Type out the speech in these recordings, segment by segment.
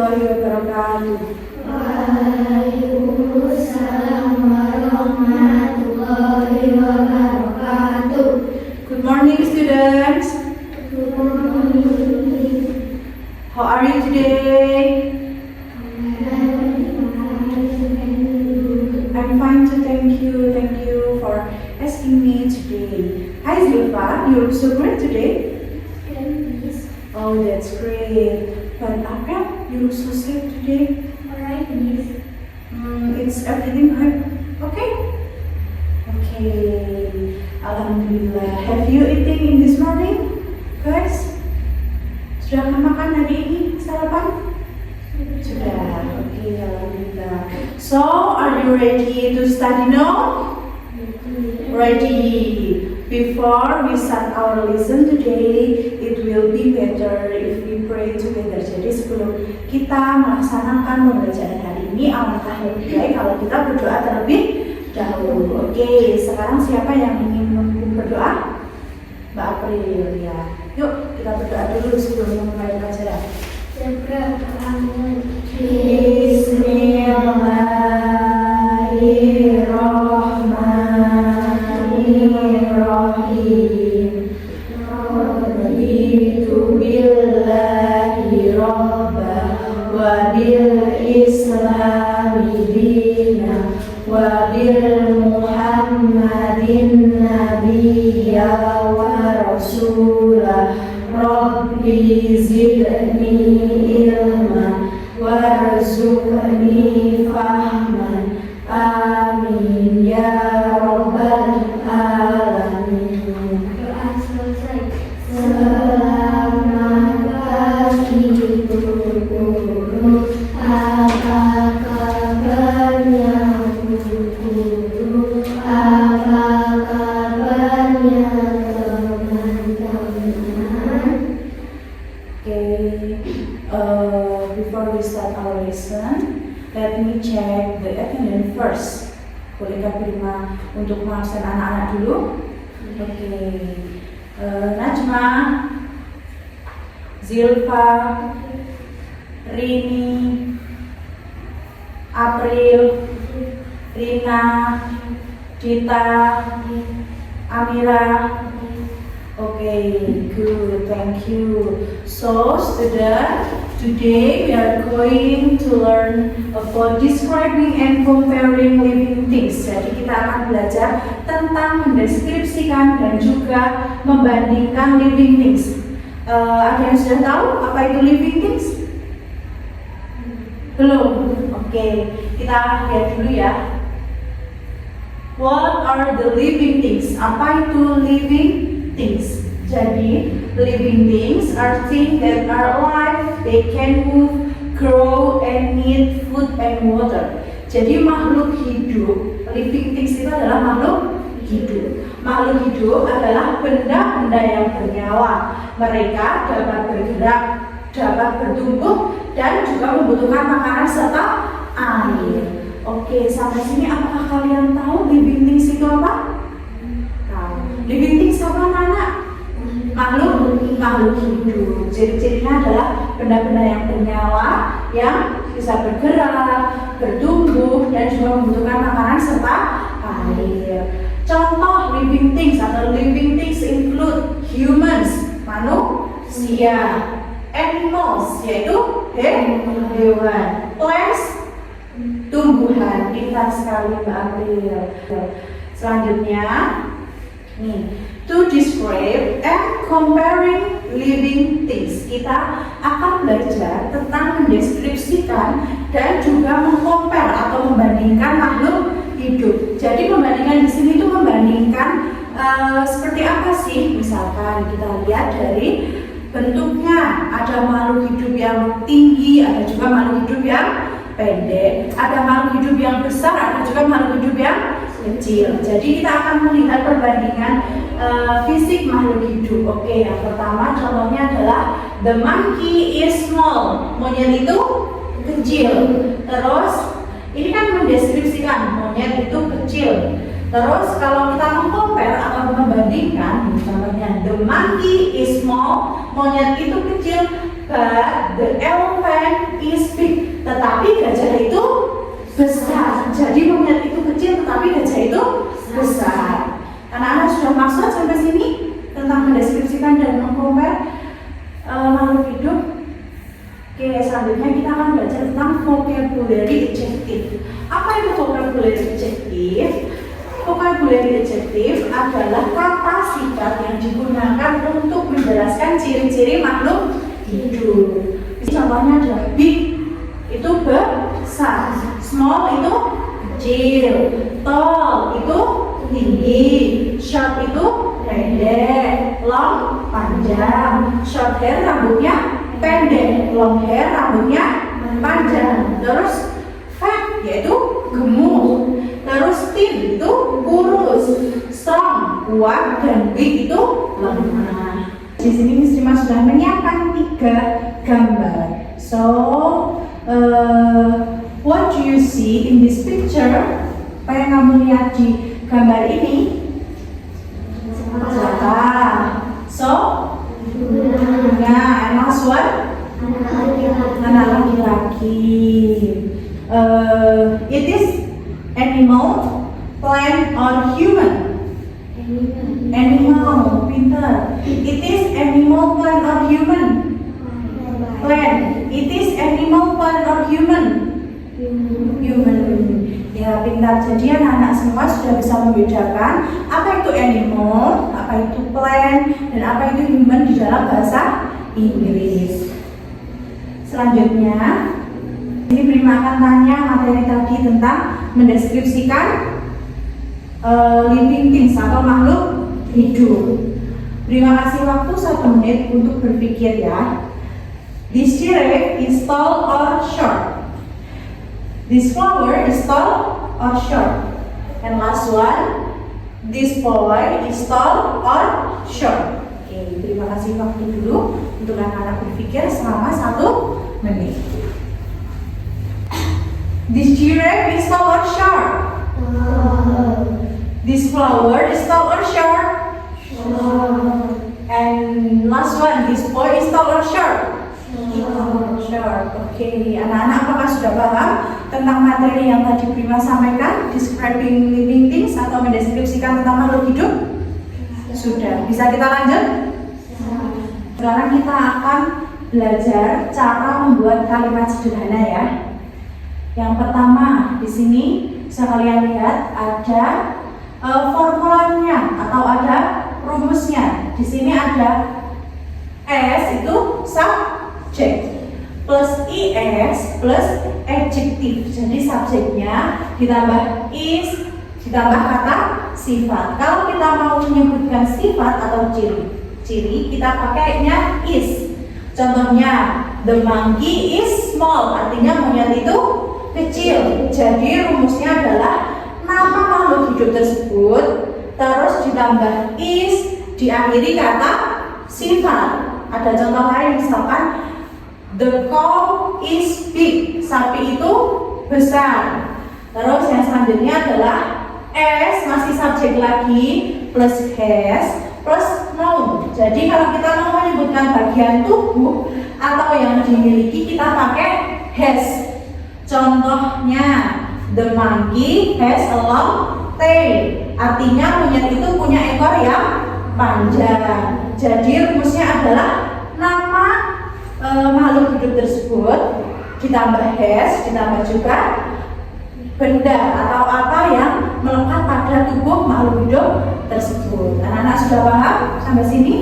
warahmatullahi wabarakatuh. Waalaikumsalam warahmatullahi wabarakatuh. Good morning, students. Good morning. How are you today? I'm fine too, thank you. Thank you for asking me today. Hi Zilfa, you look so great today. Oh, that's great. But April, you look so sad today. Alright, miss. It's everything good? Okay? Okay. Alhamdulillah. Have you eaten in this morning, guys? Sudah makan hari ini? Sarapan? Sudah. Okay, alhamdulillah. So, are you ready to study now? Ready. Before we start our lesson today, it will be better if we pray together. Jadi sebelum kita melaksanakan pembelajaran hari ini, alangkah lebih baik kalau kita berdoa terlebih dahulu. Oke, sekarang siapa yang ingin memimpin berdoa? Mbak April ya. Yuk kita berdoa dulu sebelum memulai pelajaran. Bismillahirrahmanirrahim. Raditu billahi rabba wa bil islami dina wa bil muhammadin nabiyya wa rasulah. Rabbi zidni ilman warzuqni fahman. Amin ya rabbal alamin. Doa selesai. Selamat pagi guru, apa kabarnya guru, apa kabarnya teman-teman? Okay, before we start our lesson, let me check the attendance first. Bolehkah Prima untuk mengabsen anak-anak dulu? Oke. Najma, Zilfa, Rini, April, Rina, Dita, Amira. Okay, good, thank you. So, student, today we are going to learn about describing and comparing living things. Jadi kita akan belajar tentang mendeskripsikan dan juga membandingkan living things. Ada yang sudah tahu apa itu living things? Belum? Oke, kita lihat dulu ya. What are the living things? Apa itu living things? Jadi, living things are things that are alive, they can move, grow, and need food and water. Jadi, makhluk hidup, living things itu adalah makhluk hidup. Makhluk hidup adalah benda-benda yang bernyawa. Mereka dapat bergerak, dapat bertumbuh, dan juga membutuhkan makanan serta air. Oke, sampai sini apakah kalian tahu living things itu apa? Tahu. Living things apa anak? Makhluk hidup. Ciri-cirinya adalah benda-benda yang bernyawa, yang bisa bergerak, bertumbuh, dan juga membutuhkan makanan serta air. Contoh living things atau living things include humans, manusia, animals, yaitu hewan, plants, tumbuhan. Pintar sekali Mbak April. Selanjutnya, nih, to describe and comparing living things. Kita akan belajar tentang mendeskripsikan dan juga mengcompare atau membandingkan makhluk hidup. Jadi membandingkan di sini itu membandingkan seperti apa sih? Misalkan kita lihat dari bentuknya, ada makhluk hidup yang tinggi, ada juga makhluk hidup yang pendek, ada makhluk hidup yang besar, ada juga makhluk hidup yang kecil. Jadi kita akan melihat perbandingan fisik makhluk hidup. Oke, yang pertama contohnya adalah the monkey is small. Monyet itu kecil. Terus ini kan mendeskripsikan monyet itu kecil. Terus kalau kita mengcompare atau membandingkan, contohnya the monkey is small, monyet itu kecil, But the elephant is big. Tetapi gajah itu besar. Jadi monyet itu kecil, tetapi gajah itu besar. Anak-anak sudah maksud sampai sini tentang mendeskripsikan dan mengkompar makhluk hidup. Oke, selanjutnya kita akan belajar tentang vocabulary adjective. Apa itu vocabulary adjective? Vocabulary adjective adalah kata sifat yang digunakan untuk menjelaskan ciri-ciri makhluk hidup. Contohnya adalah big, itu besar, small itu kecil, tall itu tinggi, short itu pendek, long panjang, short hair rambutnya pendek, long hair rambutnya panjang, terus fat yaitu gemuk, terus thin itu kurus, strong kuat, dan weak itu lemah. Di sini Miss Rima sudah menyiapkan 3 gambar. So, what do you see in this picture? Apa yang kamu lihat di gambar ini? Jaka. So, bunga. And last one? Anak laki-laki. It is animal, plant, or human? Animal, pintar. It is animal, plant, or human? Plant. It is animal, plant, or human? Human. Ya, pintar. Jadi anak-anak semua sudah bisa membedakan apa itu animal, apa itu plant, dan apa itu human di dalam bahasa Inggris. Selanjutnya, ini Prima akan tanya materi tadi tentang mendeskripsikan living things atau makhluk hidup. Prima kasih waktu 1 menit untuk berpikir ya. This giraffe is tall or short? This flower is tall or short? And last one, this boy is tall or short? Oke, terima kasih waktu dulu untuk anak-anak berpikir selama 1 menit. This giraffe is tall or short? This flower is tall or short? And last one, this boy is tall or short? Short. Oke, anak-anak apakah sudah paham tentang materi yang tadi Prima sampaikan, describing living things atau mendeskripsikan tentang makhluk hidup? Sudah. Bisa kita lanjut? Sekarang kita akan belajar cara membuat kalimat sederhana ya. Yang pertama, di sini bisa kalian lihat ada formulanya atau ada rumusnya. Di sini ada S itu subject plus is plus adjective. Jadi subjeknya ditambah is ditambah kata sifat. Kalau kita mau menyebutkan sifat atau ciri, kita pakainya is. Contohnya, the monkey is small, artinya monyet itu kecil. Jadi rumusnya adalah nama makhluk hidup tersebut terus ditambah is diakhiri kata sifat. Ada contoh lain, misalkan the cow is big, sapi itu besar. Terus yang selanjutnya adalah s masih subjek lagi plus has plus noun. Jadi kalau kita mau menyebutkan bagian tubuh atau yang dimiliki, kita pakai has. Contohnya, the monkey has a long tail, artinya monyet itu punya ekor yang panjang. Jadi rumusnya adalah nama makhluk hidup tersebut ditambah has ditambah juga benda atau apa yang melekat pada tubuh makhluk hidup tersebut. Anak-anak sudah paham sampai sini?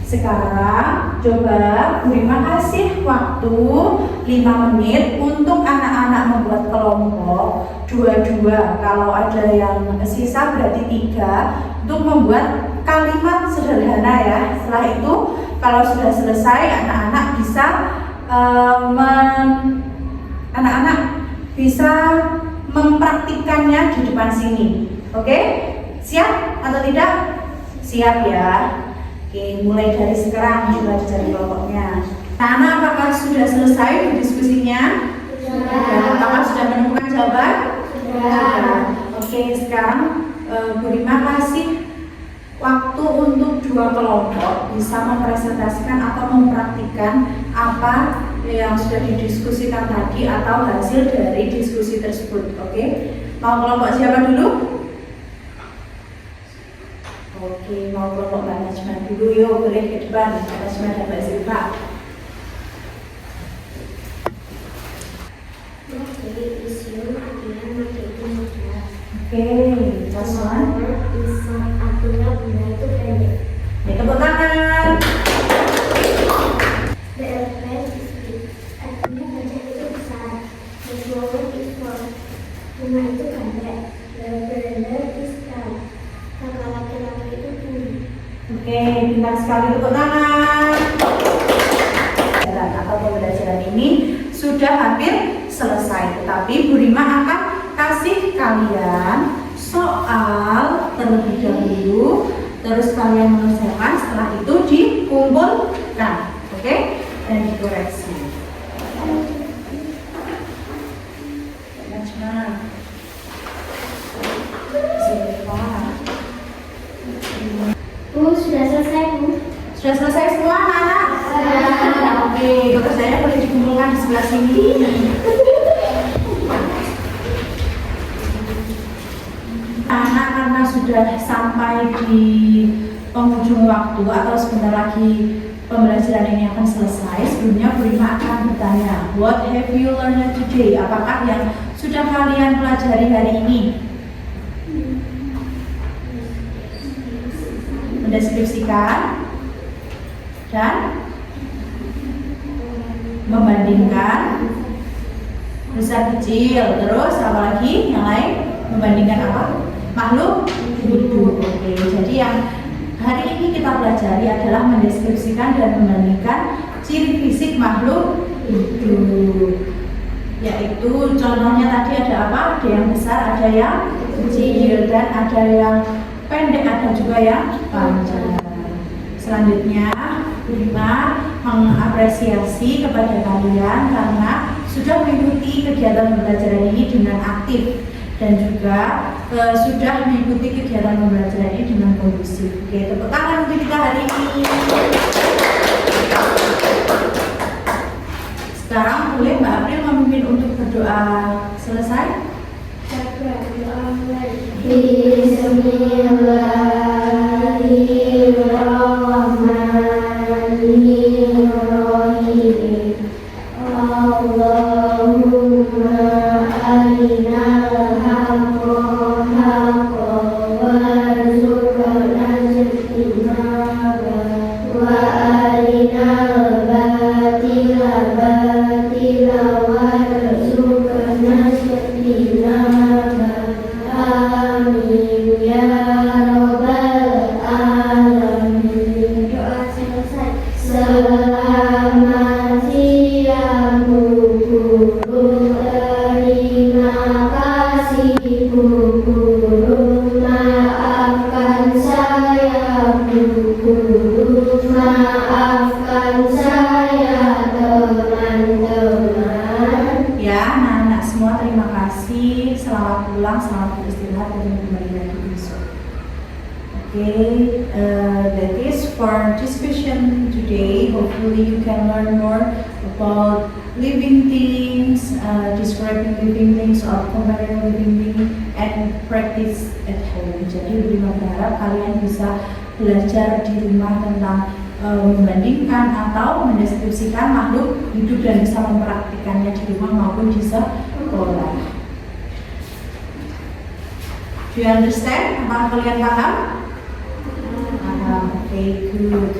Sekarang coba terima kasih waktu 5 menit untuk anak-anak membuat kelompok 2-2. Kalau ada yang sisa berarti 3 untuk membuat kalimat sederhana ya. Setelah itu kalau sudah selesai anak-anak bisa mempraktikkannya di depan sini. Oke? Siap atau tidak? Siap ya. Oke, mulai dari sekarang coba dicari kelompoknya. Anak, apakah sudah selesai diskusinya? Sudah. Apakah sudah menemukan jawaban? Sudah. Oke, sekarang terima kasih waktu untuk dua kelompok bisa mempresentasikan atau mempraktikkan apa yang sudah didiskusikan tadi atau hasil dari diskusi tersebut. Oke, mau kelompok siapa dulu? Oke, mau kelompok Mbak Najma dulu. Yuk, boleh ke depan Mbak Najma dan Mbak Silva. Oke, last one. Artinya benda itu pendek. Ya, tepuk tangan. The elephant is big. Artinya benda itu besar. The flower is small. Bunga itu pendek. The bird is tall. Kakak laki-laki itu tinggi. Oke, pintar sekali, tepuk tangan. Atau pembelajaran ini sudah hampir selesai, tetapi Bu Rima akan kasih kalian soal terlebih dahulu, terus kalian menyelesaikan, setelah itu dikumpulkan, oke, dan dikoreksi. Bu, sudah selesai, Bu. Sudah selesai semua anak-anak? Oke, pekerjaannya boleh dikumpulkan di sebelah sini. Anak, karena sudah sampai di penghujung waktu atau sebentar lagi pembelajaran ini akan selesai, sebelumnya Bu Rima akan bertanya, what have you learned today? Apakah yang sudah kalian pelajari hari ini? Mendeskripsikan dan membandingkan besar kecil, terus apa lagi yang lain? Membandingkan apa? Makhluk hidup. Oke, jadi yang hari ini kita pelajari adalah mendeskripsikan dan membandingkan ciri fisik makhluk hidup. Yaitu contohnya tadi ada apa? Ada yang besar, ada yang kecil, dan ada yang pendek, ada juga yang panjang. Selanjutnya, Bu Rima mengapresiasi kepada kalian karena sudah mengikuti kegiatan pembelajaran ini dengan aktif dan juga sudah mengikuti kegiatan pembelajaran ini dengan kondusif. Oke, tepuk tangan untuk kita hari ini. Sekarang boleh Mbak April memimpin untuk berdoa. Selesai? Bismillahirrahmanirrahim. Allahumma arinal haqqa haqqan warzuqna ijtinaba wa arinal batila batila warzuqna ijtinaba. Amin ya rabbal alamin. Doa selesai. Selamat siang Bu Guru, terima kasih Bu Guru, maafkan saya Bu Guru, maafkan saya teman-teman. Ya, anak-anak semua terima kasih. Selamat pulang, selamat beristirahat dan kembali lagi besok. Okay, that is for discussion today. Hopefully you can learn more about living things, describing living things or comparing living things and practice at home. Jadi Bu Rima berharap kalian bisa belajar di rumah tentang membandingkan atau mendeskripsikan makhluk hidup dan bisa mempraktikannya di rumah maupun di sekolah. Do you understand? Apakah kalian paham? Okay, good.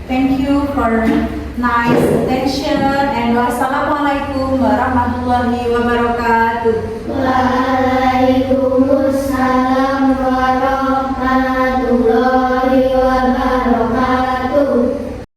Thank you for nice attention and wassalamualaikum warahmatullahi wabarakatuh. Waalaikumsalam.